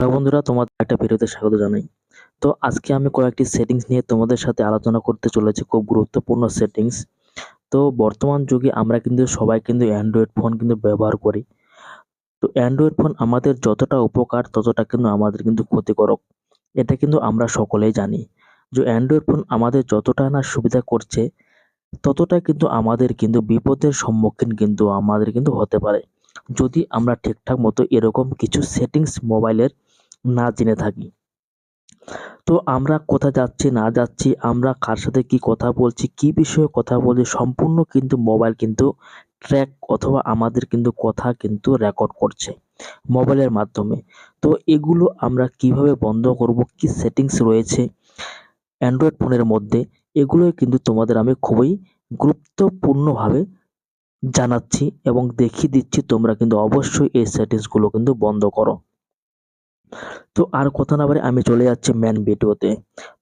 Hello বন্ধুরা, তোমাদের একটা ভিডিওতে স্বাগত জানাই। তো আজকে আমি কয়েকটি সেটিংস নিয়ে তোমাদের সাথে আলোচনা করতে চলেছি, খুব গুরুত্বপূর্ণ সেটিংস। তো বর্তমান যুগে আমরা কিন্তু সবাই কিন্তু অ্যান্ড্রয়েড ফোন কিন্তু ব্যবহার করি। তো অ্যান্ড্রয়েড ফোন আমাদের যতটা উপকার ততটা কিন্তু আমাদের কিন্তু ক্ষতিকারক। এটা কিন্তু আমরা সকলেই জানি যে অ্যান্ড্রয়েড ফোন আমাদের যতটা না সুবিধা করছে ততটা কিন্তু আমাদের কিন্তু বিপদের সম্মুখীন কিন্তু আমাদের কিন্তু হতে পারে, যদি আমরা ঠিকঠাক মতো এরকম কিছু সেটিংস মোবাইলের না জেনে থাকি। তো আমরা কোথায় যাচ্ছি না যাচ্ছি, আমরা কার সাথে কি কথা বলছি, কি বিষয়ে কথা বলছি, সম্পূর্ণ কিন্তু মোবাইল কিন্তু ট্র্যাক অথবা আমাদের কিন্তু কথা কিন্তু রেকর্ড করছে মোবাইলের মাধ্যমে। তো এগুলো আমরা কিভাবে বন্ধ করব, কি সেটিংস রয়েছে অ্যান্ড্রয়েড ফোনের মধ্যে, এগুলোই কিন্তু তোমাদের আমি খুবই গুরুত্বপূর্ণভাবে জানাচ্ছি এবং দেখিয়ে দিচ্ছি। তোমরা কিন্তু অবশ্যই এই সেটিংসগুলো কিন্তু বন্ধ করো। তো আর কথা না বাড়িয়ে আমি চলে যাচ্ছি মেন ভিডিওতে।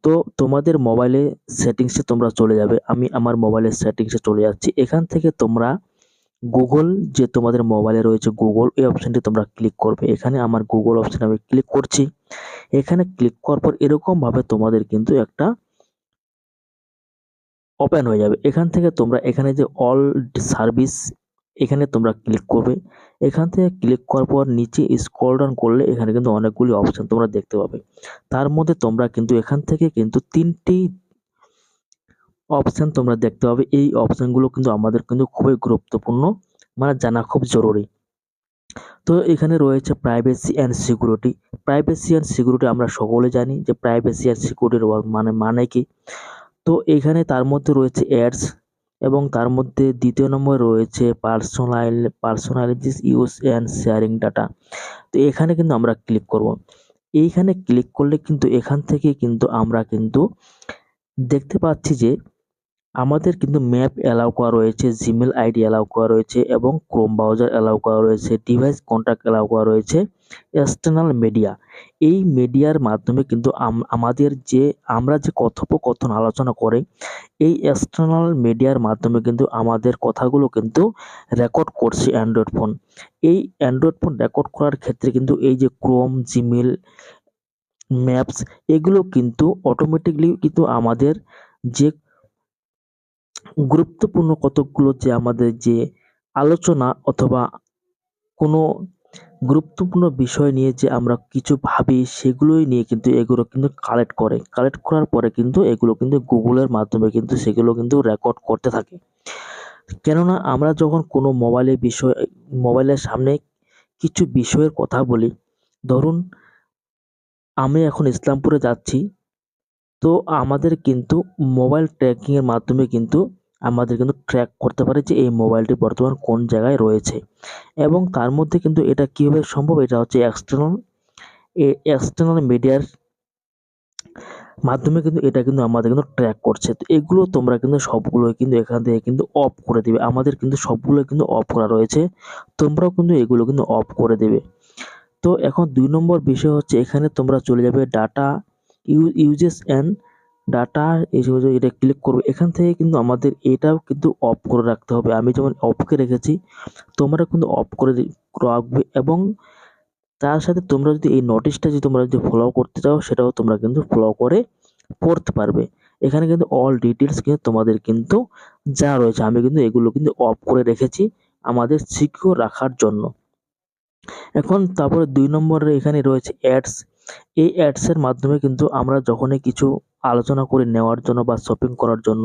তো তোমাদের মোবাইলে সেটিংসে তোমরা চলে যাবে। আমি আমার মোবাইলের সেটিংসে চলে যাচ্ছি। এখান থেকে তোমরা গুগল, যে তোমাদের মোবাইলে রয়েছে গুগল, এই অপশনটি তোমরা ক্লিক করবে। এখানে আমার গুগল অপশন আমি ক্লিক করছি। এখানে ক্লিক করার পর এরকম ভাবে তোমাদের কিন্তু একটা ওপেন হয়ে যাবে। এখান থেকে তোমরা এখানে যে অল সার্ভিস, এখানে তোমরা ক্লিক করবে। এখান থেকে ক্লিক করার পর নিচে স্ক্রল ডাউন করলে এখানে কিন্তু অনেকগুলি অপশন তোমরা দেখতে পাবে। তার মধ্যে তোমরা কিন্তু এখান থেকে কিন্তু 3টি অপশন তোমরা দেখতে পাবে। এই অপশনগুলো কিন্তু আমাদের কিন্তু খুবই গুরুত্বপূর্ণ, মানে জানা খুব জরুরি। তো এখানে রয়েছে privacy and security. Privacy and security আমরা সকলে জানি যে প্রাইভেসি অ্যান্ড সিকিউরিটির মানে কি। তো এখানে তার মধ্যে রয়েছে অ্যাডস, এবং তার মধ্যে দ্বিতীয় নম্বরে রয়েছে personalities use and sharing data. তো এখানে কিন্তু আমরা ক্লিক করব। এইখানে ক্লিক করলে কিন্তু এখান থেকে কিন্তু আমরা কিন্তু দেখতে পাচ্ছি যে আমাদের কিন্তু ম্যাপ অ্যালাউ করা রয়েছে, জিমেল আইডি অ্যালাউ করা রয়েছে, এবং ক্রোম ব্রাউজার অ্যালাউ করা রয়েছে, ডিভাইস কন্ট্যাক্ট অ্যালাউ করা রয়েছে, এক্সটার্নাল মিডিয়া। এই মিডিয়ার মাধ্যমে কিন্তু আমাদের যে আমরা যে কথোপকথন আলোচনা করি, এই এক্সটার্নাল মিডিয়ার মাধ্যমে কিন্তু আমাদের কথাগুলো কিন্তু রেকর্ড করছে অ্যান্ড্রয়েড ফোন। এই অ্যান্ড্রয়েড ফোন রেকর্ড করার ক্ষেত্রে কিন্তু এই যে ক্রোম, জিমেল, ম্যাপস, এগুলো কিন্তু অটোমেটিকলি কিন্তু আমাদের যে গুরুত্বপূর্ণ কতকগুলো যে আমাদের যে আলোচনা অথবা কোনো গুরুত্বপূর্ণ বিষয় নিয়ে যে আমরা কিছু ভাবি, সেগুলোই নিয়ে কিন্তু এগুলো কিন্তু কালেক্ট করে। কালেক্ট করার পরে কিন্তু এগুলো কিন্তু গুগলের মাধ্যমে কিন্তু সেগুলো কিন্তু রেকর্ড করতে থাকে। কেননা আমরা যখন কোনো মোবাইলের সামনে কিছু বিষয়ের কথা বলি, ধরুন আমি এখন ইসলামপুরে যাচ্ছি, তো আমাদের কিন্তু মোবাইল ট্র্যাকিং এর মাধ্যমে কিন্তু আমাদের কিন্তু ট্র্যাক করতে পারে যে এই মোবাইলটি বর্তমান কোন জায়গায় রয়েছে। এবং তার মধ্যে কিন্তু এটা কিভাবে সম্ভব, এটা হচ্ছে এক্সটার্নাল মিডিয়ার মাধ্যমে কিন্তু এটা কিন্তু আমাদের কিন্তু ট্র্যাক করছে। তো এগুলো তোমরা কিন্তু সবগুলোই কিন্তু এখান থেকে কিন্তু অফ করে দিবে। আমাদের কিন্তু সবগুলো কিন্তু অফ করা রয়েছে, তোমরাও কিন্তু এগুলো কিন্তু অফ করে দেবে। তো এখন 2 নম্বর বিষয় হচ্ছে এখানে তোমরা চলে যাবে ডাটা ইউজেস অ্যান্ড ডাটা, এটা ক্লিক করবে। এখান থেকে কিন্তু আমাদের এটাও কিন্তু অফ করে রাখতে হবে। আমি যেমন অফ করে রেখেছি, তোমরা কিন্তু অফ করে রাখবে। এবং তার সাথে তোমরা যদি এই নোটিশটা যদি তোমরা যদি ফলো করতে চাও, সেটাও তোমরা কিন্তু ফলো করে পড়তে পারবে। এখানে কিন্তু অল ডিটেলস কিন্তু তোমাদের কিন্তু যা রয়েছে, আমি কিন্তু এগুলো কিন্তু অফ করে রেখেছি আমাদের সিকিউর রাখার জন্য। এখন তারপরে 2 নম্বরে এখানে রয়েছে অ্যাডস। এই অ্যাডসের মাধ্যমে কিন্তু আমরা যখনই কিছু আলোচনা করে নেওয়ার জন্য বা শপিং করার জন্য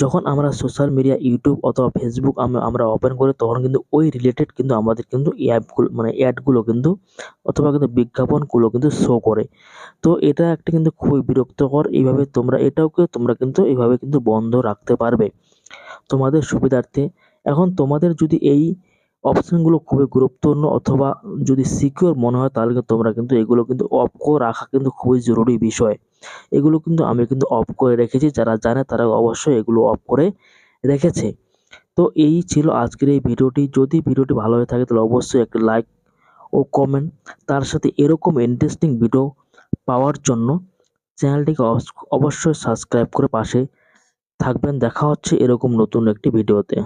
যখন আমরা সোশ্যাল মিডিয়া, ইউটিউব অথবা ফেসবুক আমরা ওপেন করি, তখন কিন্তু ওই রিলেটেড কিন্তু আমাদের কিন্তু অ্যাপগুলো মানে অ্যাডগুলো কিন্তু অথবা কিন্তু বিজ্ঞাপনগুলো কিন্তু শো করে। তো এটা একটা কিন্তু খুবই বিরক্তকর। এইভাবে তোমরা কিন্তু এইভাবে কিন্তু বন্ধ রাখতে পারবে তোমাদের সুবিধার্থে। এখন তোমাদের যদি এই অপশনগুলো খুবই গুরুত্বপূর্ণ অথবা যদি সিকিউর মনে হয়, তাহলে কিন্তু তোমরা কিন্তু এগুলো কিন্তু অফ করে রাখা কিন্তু খুবই জরুরি বিষয়। এগুলো কিন্তু আমি কিন্তু অফ করে রেখেছি, যারা জানে তারা অবশ্যই এগুলো অফ করে রেখেছে। তো এই ছিল আজকের এই ভিডিওটি। যদি ভিডিওটি ভালো হয়ে থাকে তাহলে অবশ্যই একটা লাইক ও কমেন্ট, তার সাথে এরকম ইন্টারেস্টিং ভিডিও পাওয়ার জন্য চ্যানেলটিকে অবশ্যই সাবস্ক্রাইব করে পাশে থাকবেন। দেখা হচ্ছে এরকম নতুন একটি ভিডিওতে।